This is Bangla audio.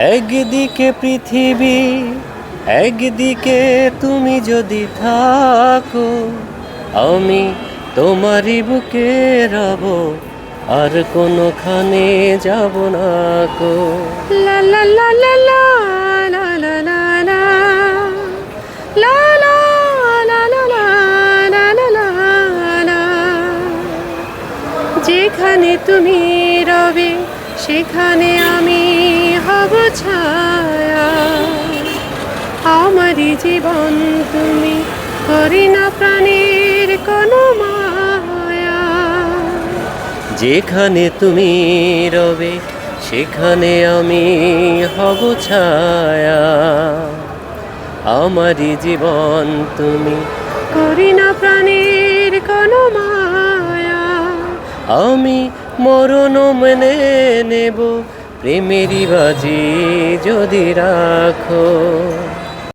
একদিকে পৃথিবী, একদিকে তুমি যদি থাকো, আমি তোমারই বুকে রব, আর কোনোখানে যাব না কো। লা লা লা লা লা লা লা লা লা লা লা লা লা লা লা লা লা লা। যেখানে তুমি রবে সেখানে আমি হব ছায়া। আমারই জীবন তুমি, করি না প্রাণের কোনো মায়া। যেখানে তুমি রবে সেখানে আমি হব ছায়া। আমারই জীবন তুমি, করি না প্রাণের কোনো মায়া। আমি মরণ মেনে নেব, প্রেমেরই বাজি যদি রাখো।